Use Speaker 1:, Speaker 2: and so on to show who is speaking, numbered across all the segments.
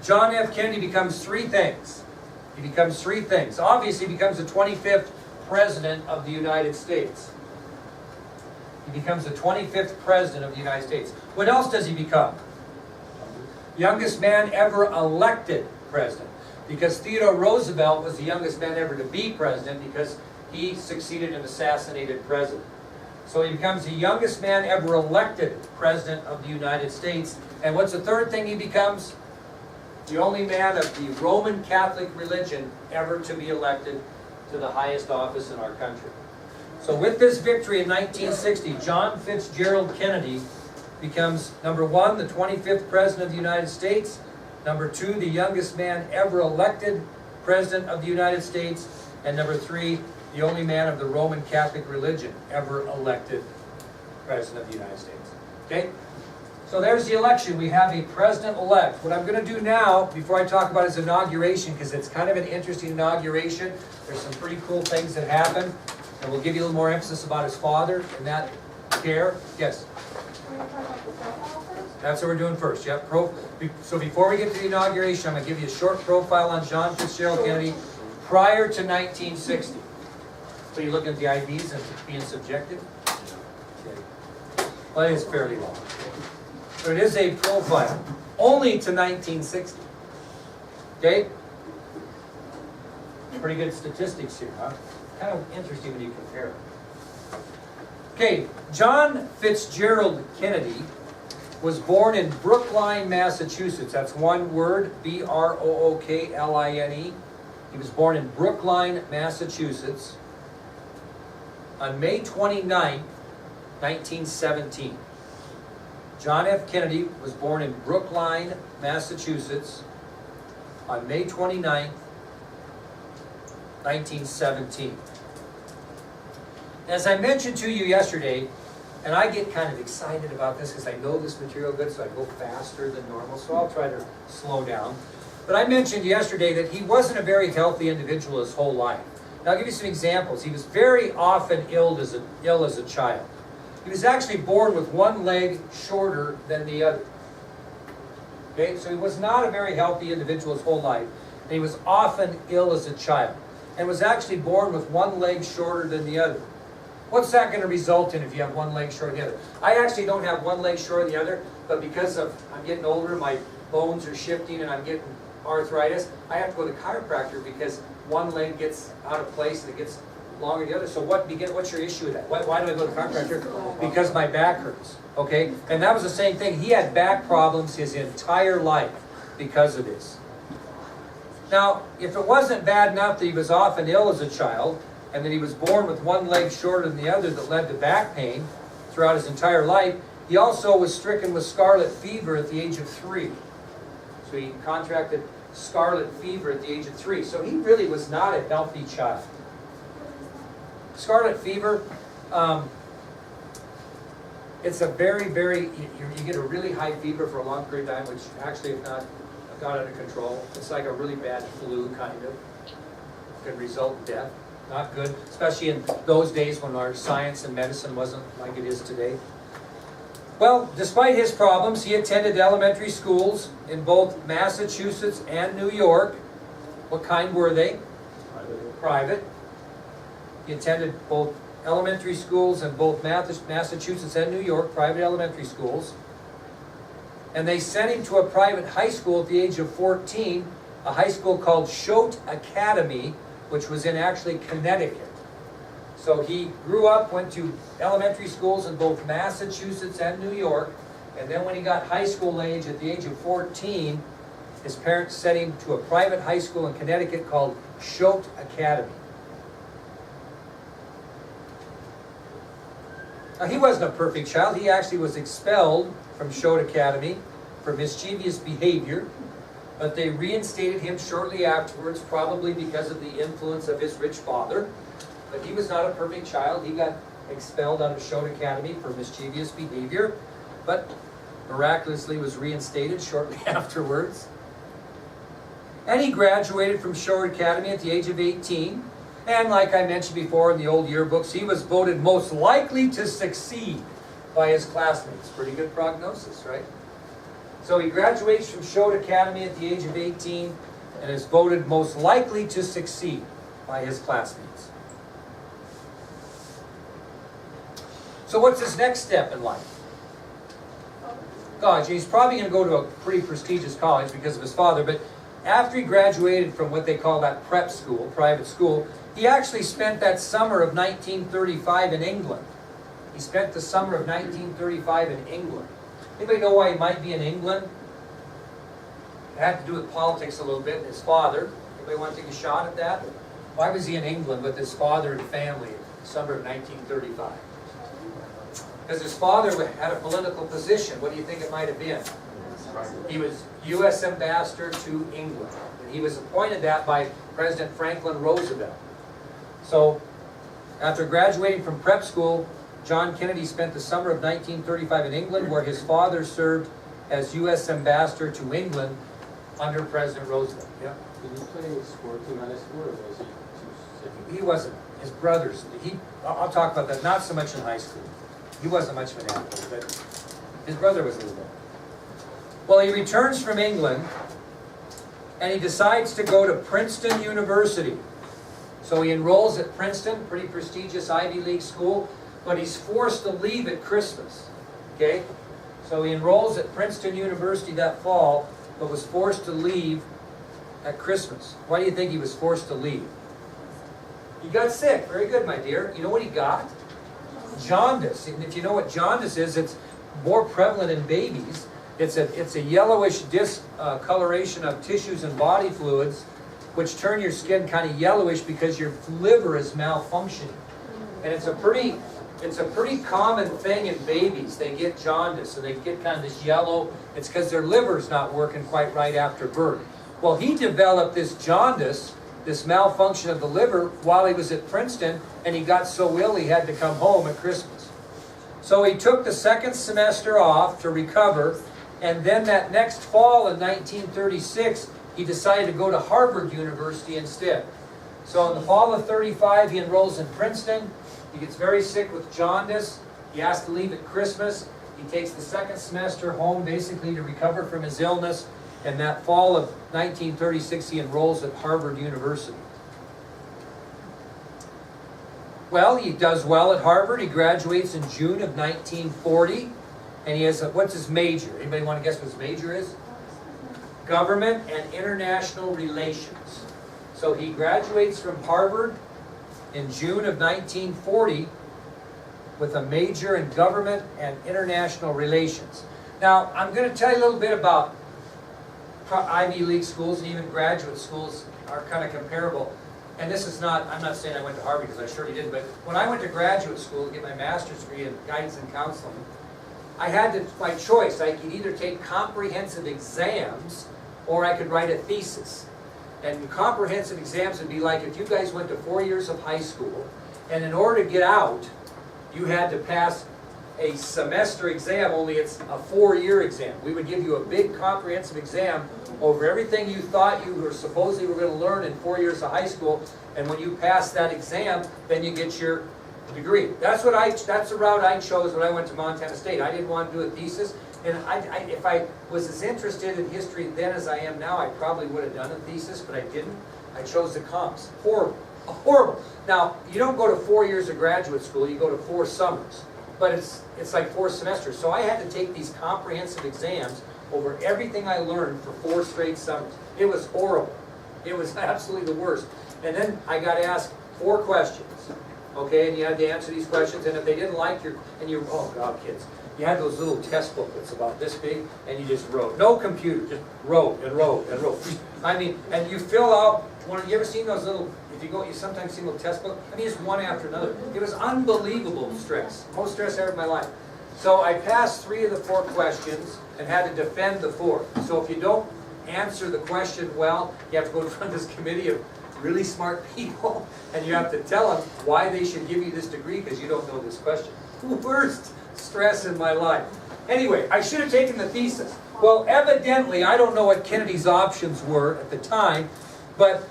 Speaker 1: John F. Kennedy becomes three things. He becomes three things. Obviously, he becomes the 25th President of the United States. He becomes the 25th President of the United States. What else does he become? Youngest man ever elected President. Because Theodore Roosevelt was the youngest man ever to be President because he succeeded an assassinated president. So he becomes the youngest man ever elected President of the United States. And what's the third thing he becomes? The only man of the Roman Catholic religion ever to be elected to the highest office in our country. So with this victory in 1960, John Fitzgerald Kennedy becomes, number one, the 25th President of the United States, number two, the youngest man ever elected President of the United States, and number three, the only man of the Roman Catholic religion ever elected President of the United States. Okay? So there's the election. We have a president-elect. What I'm going to do now, before I talk about his inauguration, because it's kind of an interesting inauguration, there's some pretty cool things that happen, and we'll give you a little more emphasis about his father and that care. Yes? That's what we're doing first. Yep. So before we get to the inauguration, I'm going to give you a short profile on John Fitzgerald Kennedy prior to 1960. So you're looking at the IDs and being subjective? Okay. Well, it is fairly long. So it is a profile, only to 1960. Okay? Pretty good statistics here, huh? Kind of interesting when you compare. Okay, John Fitzgerald Kennedy was born in Brookline, Massachusetts. That's one word, B-R-O-O-K-L-I-N-E. He was born in Brookline, Massachusetts on May 29, 1917. John F. Kennedy was born in Brookline, Massachusetts on May 29, 1917. As I mentioned to you yesterday, and I get kind of excited about this because I know this material good, so I go faster than normal, so I'll try to slow down. But I mentioned yesterday that he wasn't a very healthy individual his whole life. Now I'll give you some examples. He was very often ill as a child. He was actually born with one leg shorter than the other. Okay, so he was not a very healthy individual his whole life, and he was often ill as a child, and was actually born with one leg shorter than the other. What's that going to result in if you have one leg shorter than the other? I actually don't have one leg shorter than the other, but because I'm getting older, my bones are shifting and I'm getting arthritis, I have to go to the chiropractor because one leg gets out of place and it gets longer than the other. So what's your issue with that? Why do I go to the chiropractor? Because my back hurts. Okay? And that was the same thing. He had back problems his entire life because of this. Now, if it wasn't bad enough that he was often ill as a child, and that he was born with one leg shorter than the other that led to back pain throughout his entire life, he also was stricken with scarlet fever at the age of 3. So he contracted scarlet fever at the age of 3. So he really was not a healthy child. Scarlet fever, it's a very, you get a really high fever for a long period of time, which actually if not got under control. It's like a really bad flu, kind of. Can result in death. Not good, especially in those days when our science and medicine wasn't like it is today. Well, despite his problems, he attended elementary schools in both Massachusetts and New York. What kind were they? Private. He attended both elementary schools in both Massachusetts and New York, private elementary schools. And they sent him to a private high school at the age of 14, a high school called Choate Academy, which was in actually Connecticut. So he grew up, went to elementary schools in both Massachusetts and New York, and then when he got high school age, at the age of 14, his parents sent him to a private high school in Connecticut called Choate Academy. Now, he wasn't a perfect child. He actually was expelled from Choate Academy for mischievous behavior. But they reinstated him shortly afterwards, probably because of the influence of his rich father. But he was not a perfect child. He got expelled out of Choate Academy for mischievous behavior, but miraculously was reinstated shortly afterwards. And he graduated from Choate Academy at the age of 18. And like I mentioned before in the old yearbooks, he was voted most likely to succeed by his classmates. Pretty good prognosis, right? So he graduates from Choate Academy at the age of 18 and is voted most likely to succeed by his classmates. So what's his next step in life? College. He's probably going to go to a pretty prestigious college because of his father, but after he graduated from what they call that prep school, private school, he actually spent that summer of 1935 in England. He spent the summer of 1935 in England. Anybody know why he might be in England? It had to do with politics a little bit, and his father. Anybody want to take a shot at that? Why was he in England with his father and family in the summer of 1935? Because his father had a political position. What do you think it might have been? He was U.S. ambassador to England. And he was appointed that by President Franklin Roosevelt. So, after graduating from prep school, John Kennedy spent the summer of 1935 in England, where his father served as U.S. ambassador to England under President Roosevelt. Yeah.
Speaker 2: Did he play sports in high school, or was he too sick?
Speaker 1: He wasn't. His brothers. I'll talk about that. Not so much in high school. He wasn't much of an athlete, but his brother was a little bit. Well, he returns from England, and he decides to go to Princeton University. So he enrolls at Princeton, pretty prestigious Ivy League school, but he's forced to leave at Christmas. Okay? So he enrolls at Princeton University that fall, but was forced to leave at Christmas. Why do you think he was forced to leave? He got sick. Very good, my dear. You know what he got? Jaundice. And if you know what jaundice is, it's more prevalent in babies. It's a yellowish discoloration of tissues and body fluids, which turn your skin kind of yellowish because your liver is malfunctioning. And it's a pretty common thing in babies. They get jaundice, so they get kind of this yellow. It's because their liver's not working quite right after birth. Well, he developed this jaundice, this malfunction of the liver, while he was at Princeton, and he got so ill he had to come home at Christmas. So he took the second semester off to recover, and then that next fall in 1936, he decided to go to Harvard University instead. So in the fall of 35, he enrolls in Princeton. He gets very sick with jaundice. He has to leave at Christmas. He takes the second semester home basically to recover from his illness. And that fall of 1936, he enrolls at Harvard University. Well, he does well at Harvard. He graduates in June of 1940. And he has what's his major? Anybody want to guess what his major is? Government and International Relations. So he graduates from Harvard in June of 1940 with a major in Government and International Relations. Now, I'm going to tell you a little bit about Ivy League schools, and even graduate schools are kind of comparable. And this is not, I'm not saying I went to Harvard because I surely didn't, but when I went to graduate school to get my master's degree in guidance and counseling, I had my choice. I could either take comprehensive exams or I could write a thesis. And comprehensive exams would be like if you guys went to 4 years of high school, and in order to get out, you had to pass a semester exam, only it's a 4-year exam. We would give you a big comprehensive exam over everything you thought you were supposedly were going to learn in 4 years of high school, and when you pass that exam, then you get your degree. That's the route I chose when I went to Montana State. I didn't want to do a thesis, and if I was as interested in history then as I am now, I probably would have done a thesis, but I didn't. I chose the comps. Horrible. Horrible. Now, you don't go to 4 years of graduate school, you go to 4 summers. But it's like 4 semesters. So I had to take these comprehensive exams over everything I learned for 4 straight summers. It was horrible. It was absolutely the worst. And then I got asked 4 questions. Okay, and you had to answer these questions, and if they didn't like oh God, kids, you had those little test booklets about this big, and you just wrote. No computer, just wrote and wrote and wrote. I mean, and you fill out, you ever seen those little, you sometimes see a little test book? I mean, just one after another. It was unbelievable stress. Most stress ever in my life. So I passed 3 of the 4 questions and had to defend the 4th. So if you don't answer the question well, you have to go in front of this committee of really smart people, and you have to tell them why they should give you this degree because you don't know this question. Worst stress in my life. Anyway, I should have taken the thesis. Well, evidently, I don't know what Kennedy's options were at the time, but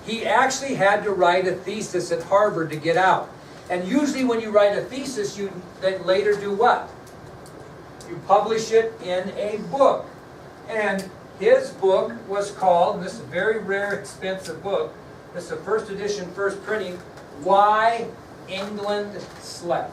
Speaker 1: he actually had to write a thesis at Harvard to get out. And usually when you write a thesis, you then later do what? You publish it in a book. And his book was called, and this is a very rare, expensive book, this is a first edition, first printing, Why England Slept.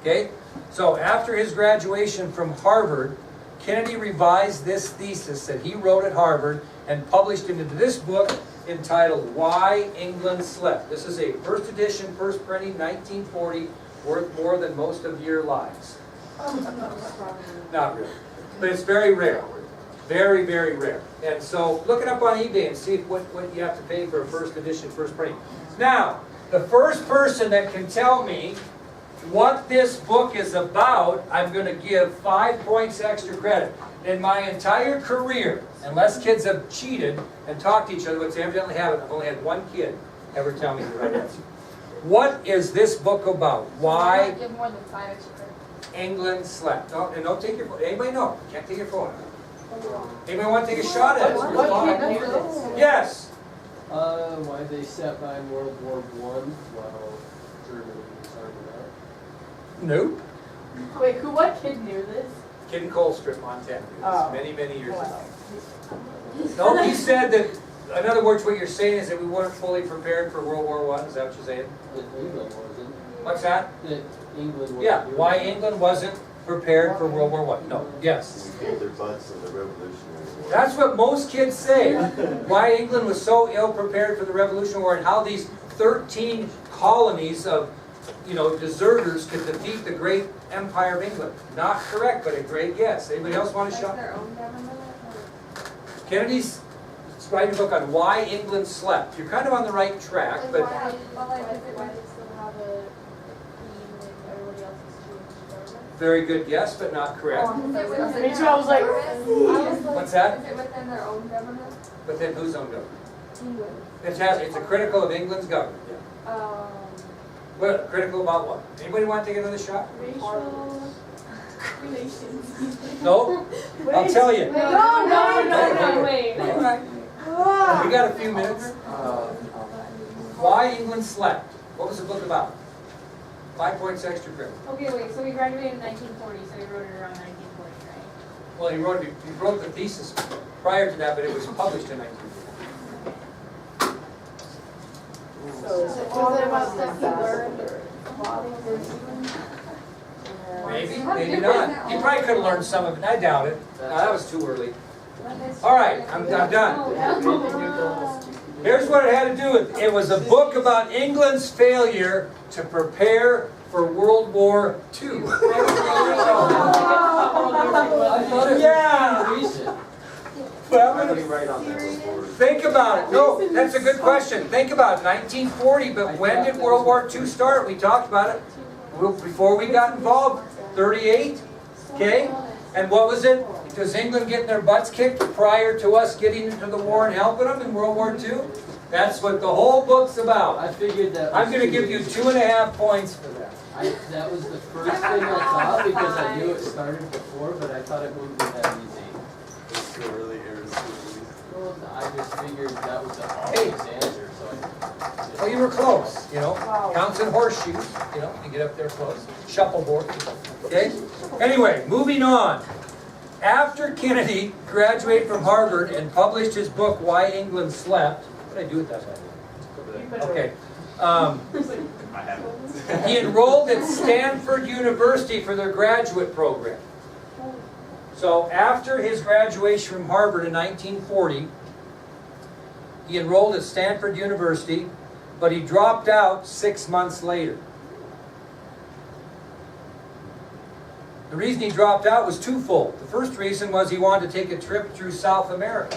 Speaker 1: Okay? So after his graduation from Harvard, Kennedy revised this thesis that he wrote at Harvard and published it into this book entitled Why England Slept. This is a first edition, first printing, 1940, worth more than most of your lives. Not really. But it's very rare. Very, very rare. And so look it up on eBay and see what you have to pay for a first edition, first printing. Now, the first person that can tell me what this book is about, I'm going to give 5 points extra credit. In my entire career, unless kids have cheated and talked to each other, which they evidently haven't, I've only had one kid ever tell me the right answer. What is this book about? Why
Speaker 3: Give more than 5 extra credit.
Speaker 1: England slept? No, and don't take your phone. Anybody know? Can't take your phone. Anybody want to take a shot at it?
Speaker 3: What kid knew this?
Speaker 1: Yes.
Speaker 2: Why they sat by World War I while Germany was starting out.
Speaker 1: Nope.
Speaker 3: Wait, what kid knew this?
Speaker 1: Kid in Colstrip, Montana.
Speaker 3: Oh.
Speaker 1: Many, many years ago.
Speaker 3: Wow.
Speaker 1: No, he said that, in other words, what you're saying is that we weren't fully prepared for World War I. Is that what you're saying?
Speaker 2: That England wasn't.
Speaker 1: What's that?
Speaker 2: That England wasn't.
Speaker 1: Yeah,
Speaker 2: doing
Speaker 1: why
Speaker 2: it.
Speaker 1: England wasn't prepared for World War I. No, yes.
Speaker 4: We kicked their butts in the Revolutionary War.
Speaker 1: That's what most kids say. Why England was so ill prepared for the Revolutionary War and how these 13 colonies of, deserters could defeat the great empire of England. Not correct, but a great guess. Anybody else want a
Speaker 3: Like
Speaker 1: shot?
Speaker 3: their own government?
Speaker 1: Kennedy's writing a book on why England slept. You're kind of on the right track, but
Speaker 3: Why they still have a queen and everybody else is Jewish?
Speaker 1: very good guess, but not correct.
Speaker 3: Me too, I was like,
Speaker 1: What's that?
Speaker 3: Is it within their own government?
Speaker 1: But then whose own government?
Speaker 3: England.
Speaker 1: It's a critical of England's government. Yeah. What, critical about what? Anybody want to take another shot?
Speaker 3: Racial relations.
Speaker 1: No? I'll tell you.
Speaker 3: No, wait.
Speaker 1: All right. We got a few minutes. Why England slept. What was the book about? 5 points extra credit.
Speaker 3: Okay, wait, so we graduated in 1940, so we wrote it around 1940, right?
Speaker 1: Well, he wrote the thesis prior to that, but it was published in 1940.
Speaker 3: Was it about stuff he learned while he was
Speaker 1: Maybe, maybe not. He probably could have learned some of it. I doubt it. No, that was too early. All right, I'm done. Here's what it had to do with. It was a book about England's failure to prepare for World War II.
Speaker 2: I thought it was
Speaker 1: Yeah.
Speaker 2: recent.
Speaker 1: Well,
Speaker 4: Somebody write on that before.
Speaker 1: think about it. No, that's a good question. Think about it. 1940, but when did World War II start? We talked about it before we got involved. 38, okay? And what was it? Was England getting their butts kicked prior to us getting into the war and helping them in World War II? That's what the whole book's about.
Speaker 2: I figured that.
Speaker 1: I'm going to give you 2.5 points for that.
Speaker 2: That was the first thing I thought because I knew it started before, but I thought it wouldn't be that easy.
Speaker 4: It's still really irresistible.
Speaker 2: Well, I just figured that was the
Speaker 1: Hey.
Speaker 2: obvious answer, so I.
Speaker 1: Well, you were close, Counts and horseshoes, you get up there close. Shuffleboard, okay? Anyway, moving on. After Kennedy graduated from Harvard and published his book, Why England Slept, what did I do with that? Okay.
Speaker 4: I haven't.
Speaker 1: He enrolled at Stanford University for their graduate program. So after his graduation from Harvard in 1940, he enrolled at Stanford University, but he dropped out 6 months later. The reason he dropped out was twofold. The first reason was he wanted to take a trip through South America.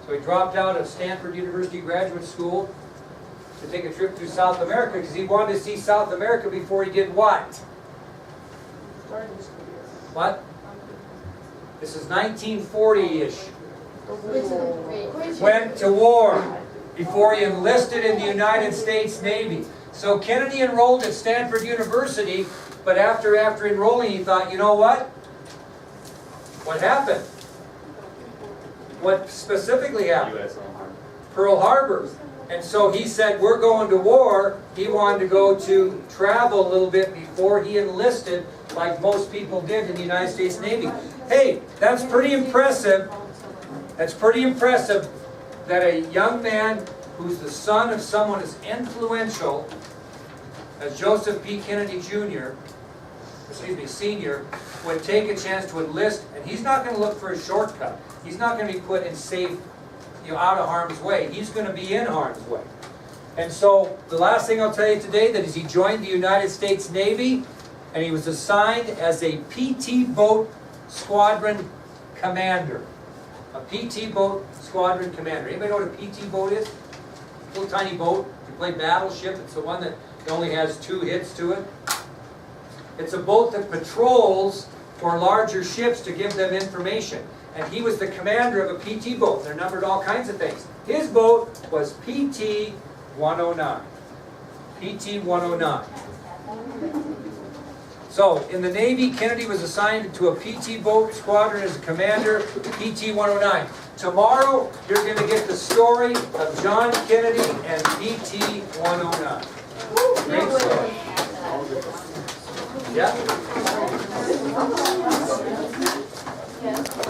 Speaker 1: So he dropped out of Stanford University Graduate School to take a trip through South America because he wanted to see South America before he did what? What? This is 1940-ish. Went to war before he enlisted in the United States Navy. So Kennedy enrolled at Stanford University, but after enrolling, he thought, you know what? What happened? What specifically happened?
Speaker 4: U.S. on Harvard.
Speaker 1: Pearl Harbor. And so he said, we're going to war. He wanted to go to travel a little bit before he enlisted, like most people did in the United States Navy. Hey, that's pretty impressive. That's pretty impressive that a young man who's the son of someone as influential as Joseph P. Kennedy Jr., Sr., would take a chance to enlist, and he's not going to look for a shortcut. He's not going to be put in safe, out of harm's way. He's going to be in harm's way. And so, the last thing I'll tell you today that is he joined the United States Navy, and he was assigned as a PT boat squadron commander. A PT boat squadron commander. Anybody know what a PT boat is? Little tiny boat. You play Battleship. It's the one that only has 2 hits to it. It's a boat that patrols for larger ships to give them information. And he was the commander of a PT boat. They're numbered all kinds of things. His boat was PT 109. PT 109. So, in the Navy, Kennedy was assigned to a PT boat squadron as a commander, PT 109. Tomorrow, you're going to get the story of John Kennedy and PT 109. Great story. Yeah?